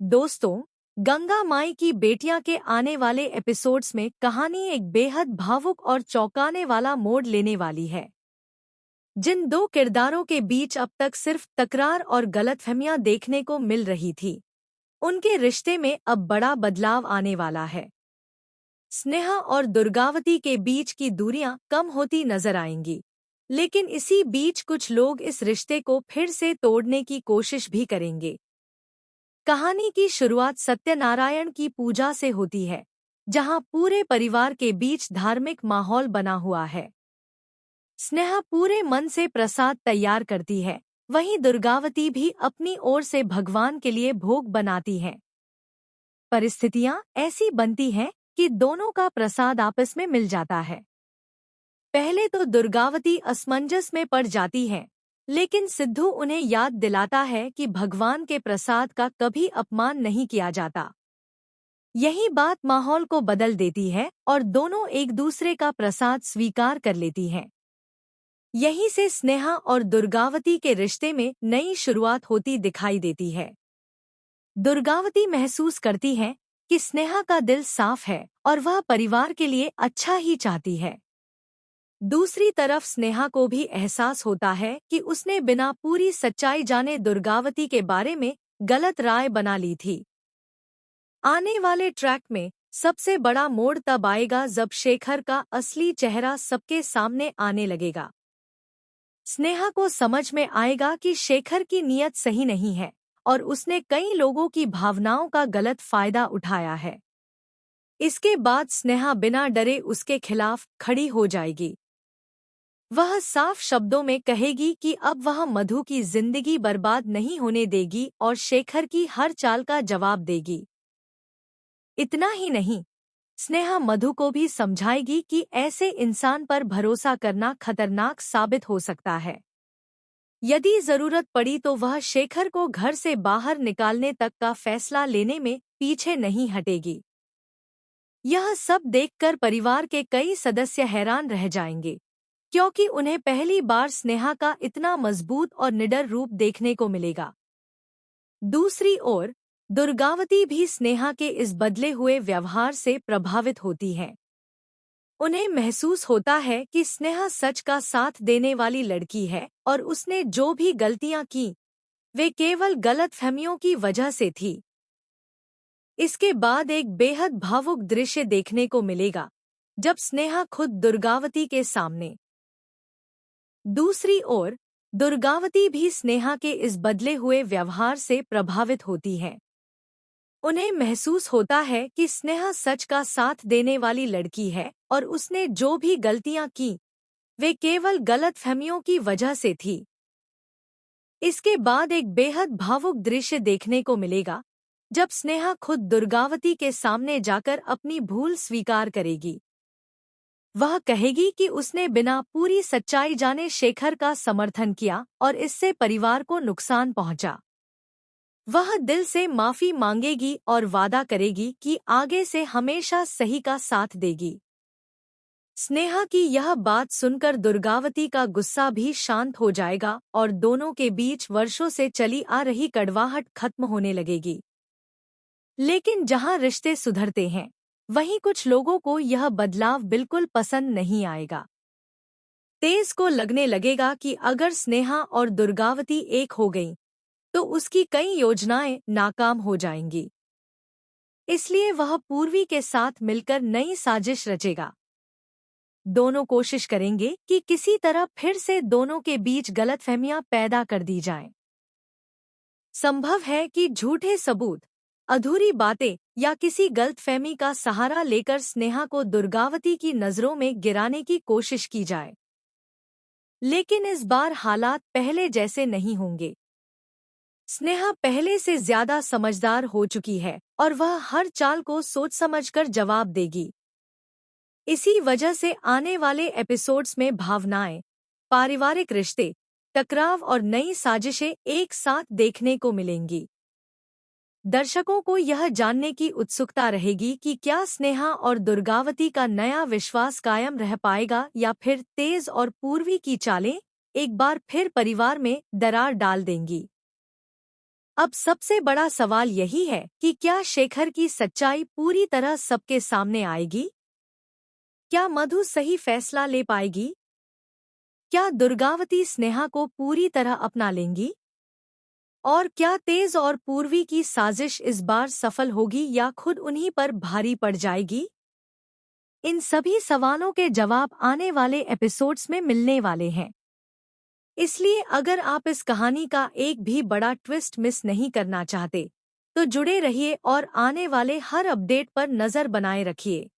दोस्तों, गंगा माई की बेटियां के आने वाले एपिसोड्स में कहानी एक बेहद भावुक और चौंकाने वाला मोड़ लेने वाली है। जिन दो किरदारों के बीच अब तक सिर्फ तकरार और गलतफहमियां देखने को मिल रही थी, उनके रिश्ते में अब बड़ा बदलाव आने वाला है। स्नेहा और दुर्गावती के बीच की दूरियां कम होती नजर आएंगी, लेकिन इसी बीच कुछ लोग इस रिश्ते को फिर से तोड़ने की कोशिश भी करेंगे। कहानी की शुरुआत सत्यनारायण की पूजा से होती है, जहां पूरे परिवार के बीच धार्मिक माहौल बना हुआ है। स्नेहा पूरे मन से प्रसाद तैयार करती है, वहीं दुर्गावती भी अपनी ओर से भगवान के लिए भोग बनाती है। परिस्थितियां ऐसी बनती हैं कि दोनों का प्रसाद आपस में मिल जाता है। पहले तो दुर्गावती असमंजस में पड़ जाती है, लेकिन सिद्धू उन्हें याद दिलाता है कि भगवान के प्रसाद का कभी अपमान नहीं किया जाता। यही बात माहौल को बदल देती है और दोनों एक दूसरे का प्रसाद स्वीकार कर लेती हैं। यहीं से स्नेहा और दुर्गावती के रिश्ते में नई शुरुआत होती दिखाई देती है। दुर्गावती महसूस करती है कि स्नेहा का दिल साफ है और वह परिवार के लिए अच्छा ही चाहती है। दूसरी तरफ स्नेहा को भी एहसास होता है कि उसने बिना पूरी सच्चाई जाने दुर्गावती के बारे में गलत राय बना ली थी। आने वाले ट्रैक में सबसे बड़ा मोड़ तब आएगा जब शेखर का असली चेहरा सबके सामने आने लगेगा। स्नेहा को समझ में आएगा कि शेखर की नीयत सही नहीं है और उसने कई लोगों की भावनाओं का गलत फायदा उठाया है। इसके बाद स्नेहा बिना डरे उसके खिलाफ खड़ी हो जाएगी। वह साफ शब्दों में कहेगी कि अब वह मधु की जिंदगी बर्बाद नहीं होने देगी और शेखर की हर चाल का जवाब देगी। इतना ही नहीं, स्नेहा मधु को भी समझाएगी कि ऐसे इंसान पर भरोसा करना खतरनाक साबित हो सकता है। यदि जरूरत पड़ी तो वह शेखर को घर से बाहर निकालने तक का फैसला लेने में पीछे नहीं हटेगी। यह सब देखकर परिवार के कई सदस्य हैरान रह जाएंगे, क्योंकि उन्हें पहली बार स्नेहा का इतना मजबूत और निडर रूप देखने को मिलेगा। दूसरी ओर, दुर्गावती भी स्नेहा के इस बदले हुए व्यवहार से प्रभावित होती है। उन्हें महसूस होता है कि स्नेहा सच का साथ देने वाली लड़की है और उसने जो भी गलतियां की, वे केवल गलतफहमियों की वजह से थी। इसके बाद एक बेहद भावुक दृश्य देखने को मिलेगा, जब स्नेहा खुद दुर्गावती के सामने। दूसरी ओर, दुर्गावती भी स्नेहा के इस बदले हुए व्यवहार से प्रभावित होती है। उन्हें महसूस होता है कि स्नेहा सच का साथ देने वाली लड़की है और उसने जो भी गलतियां की, वे केवल गलतफहमियों की वजह से थी। इसके बाद एक बेहद भावुक दृश्य देखने को मिलेगा, जब स्नेहा खुद दुर्गावती के सामने जाकर अपनी भूल स्वीकार करेगी। वह कहेगी कि उसने बिना पूरी सच्चाई जाने शेखर का समर्थन किया और इससे परिवार को नुकसान पहुंचा। वह दिल से माफी मांगेगी और वादा करेगी कि आगे से हमेशा सही का साथ देगी। स्नेहा की यह बात सुनकर दुर्गावती का गुस्सा भी शांत हो जाएगा और दोनों के बीच वर्षों से चली आ रही कड़वाहट खत्म होने लगेगी। लेकिन जहां रिश्ते सुधरते हैं, वहीं कुछ लोगों को यह बदलाव बिल्कुल पसंद नहीं आएगा। तेज को लगने लगेगा कि अगर स्नेहा और दुर्गावती एक हो गईं, तो उसकी कई योजनाएं नाकाम हो जाएंगी। इसलिए वह पूर्वी के साथ मिलकर नई साजिश रचेगा। दोनों कोशिश करेंगे कि किसी तरह फिर से दोनों के बीच गलतफहमियां पैदा कर दी जाएं। संभव है कि झूठे सबूत, अधूरी बातें या किसी गलतफहमी का सहारा लेकर स्नेहा को दुर्गावती की नजरों में गिराने की कोशिश की जाए। लेकिन इस बार हालात पहले जैसे नहीं होंगे। स्नेहा पहले से ज्यादा समझदार हो चुकी है और वह हर चाल को सोच समझकर जवाब देगी। इसी वजह से आने वाले एपिसोड्स में भावनाएं, पारिवारिक रिश्ते, टकराव और नई साजिशें एक साथ देखने को मिलेंगी। दर्शकों को यह जानने की उत्सुकता रहेगी कि क्या स्नेहा और दुर्गावती का नया विश्वास कायम रह पाएगा या फिर तेज और पूर्वी की चालें एक बार फिर परिवार में दरार डाल देंगी। अब सबसे बड़ा सवाल यही है कि क्या शेखर की सच्चाई पूरी तरह सबके सामने आएगी? क्या मधु सही फैसला ले पाएगी? क्या दुर्गावती स्नेहा को पूरी तरह अपना लेंगी? और क्या तेज और पूर्वी की साजिश इस बार सफल होगी या खुद उन्हीं पर भारी पड़ जाएगी? इन सभी सवालों के जवाब आने वाले एपिसोड्स में मिलने वाले हैं। इसलिए अगर आप इस कहानी का एक भी बड़ा ट्विस्ट मिस नहीं करना चाहते, तो जुड़े रहिए और आने वाले हर अपडेट पर नजर बनाए रखिए।